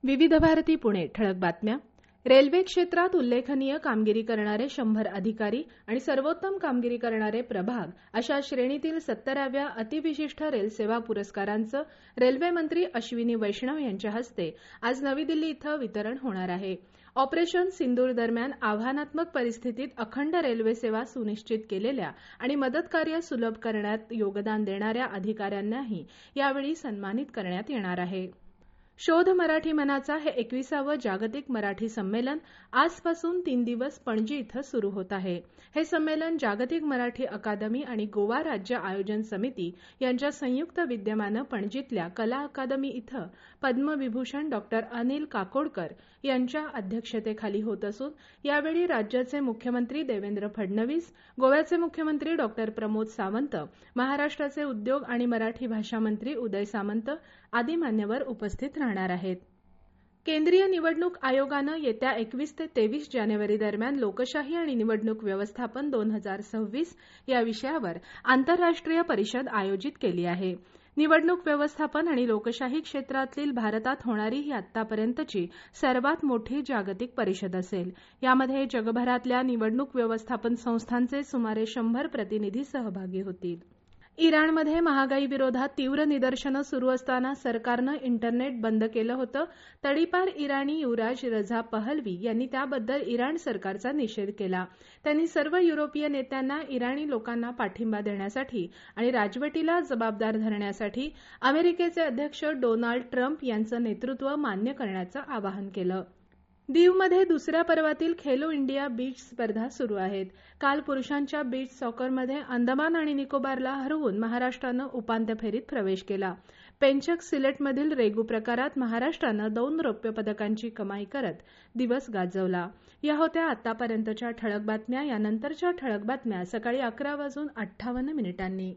विविध भारती पुणे ठळक बातम्या. रेल्वे क्षेत्रात उल्लेखनीय कामगिरी करणारे 100 अधिकारी आणि सर्वोत्तम कामगिरी करणारे प्रभाग अशा श्रेणीतील 70व्या अतिविशिष्ट रेलसेवा पुरस्कारांचं रेल्वे मंत्री अश्विनी वैष्णव यांच्या हस्ते आज नवी दिल्ली इथं वितरण होणार आहे. ऑपरेशन सिंदूर दरम्यान आव्हानात्मक परिस्थितीत अखंड रेल्वे सेवा सुनिश्चित केलेल्या आणि मदतकार्य सुलभ करण्यात योगदान देणाऱ्या अधिकाऱ्यांनाही यावेळी सन्मानित करण्यात येणार आहे. शोध मराठी मनाचा हे 21वं जागतिक मराठी संमेलन आजपासून 3 दिवस पणजी इथं सुरू होत आहे. हे संमेलन जागतिक मराठी अकादमी आणि गोवा राज्य आयोजन समिती यांच्या संयुक्त विद्यमानं पणजीतल्या कला अकादमी इथं पद्मविभूषण डॉक्टर अनिल काकोडकर यांच्या अध्यक्षतेखाली होत असून यावेळी राज्याचे मुख्यमंत्री देवेंद्र फडणवीस, गोव्याचे मुख्यमंत्री डॉक्टर प्रमोद सावंत, महाराष्ट्राचे उद्योग आणि मराठी भाषा मंत्री उदय सामंत आदी मान्यवर उपस्थित राहणार आहेत. केंद्रीय निवडणूक आयोगानं येत्या 21 ते 23 जानेवारी दरम्यान लोकशाही आणि निवडणूक व्यवस्थापन 2026 या विषयावर आंतरराष्ट्रीय परिषद आयोजित केली आहे. निवडणूक व्यवस्थापन आणि लोकशाही क्षेत्रातील भारतात होणारी ही आतापर्यंतची सर्वात मोठी जागतिक परिषद असेल. यामध्ये जगभरातल्या निवडणूक व्यवस्थापन संस्थांचे सुमारे 100 प्रतिनिधी सहभागी होतील. इराणमध्ये महागाई विरोधात तीव्र निदर्शनं सुरू असताना सरकारनं इंटरनेट बंद केलं होतं. तडीपार इराणी युवराज रझा पहलवी यांनी त्याबद्दल इराण सरकारचा निषेध केला. त्यांनी सर्व युरोपीय नेत्यांना इराणी लोकांना पाठिंबा देण्यासाठी आणि राजवटीला जबाबदार धरण्यासाठी अमेरिकेचे अध्यक्ष डोनाल्ड ट्रम्प यांचं नेतृत्व मान्य करण्याचं आवाहन केलं. दीवमध्ये दुसऱ्या पर्वातील खेलो इंडिया बीच स्पर्धा सुरू आहेत. काल पुरुषांच्या बीच सॉकरमध्ये अंदमान आणि निकोबारला हरवून महाराष्ट्रानं उपांत्य फेरीत प्रवेश केला. पेंचक सिलेटमधील रेगू प्रकारात महाराष्ट्रानं 2 रौप्य पदकांची कमाई करत दिवस गाजवला. या होत्या आतापर्यंतच्या ठळक बातम्या. यानंतरच्या ठळक बातम्या सकाळी 11:58 मिनिटांनी.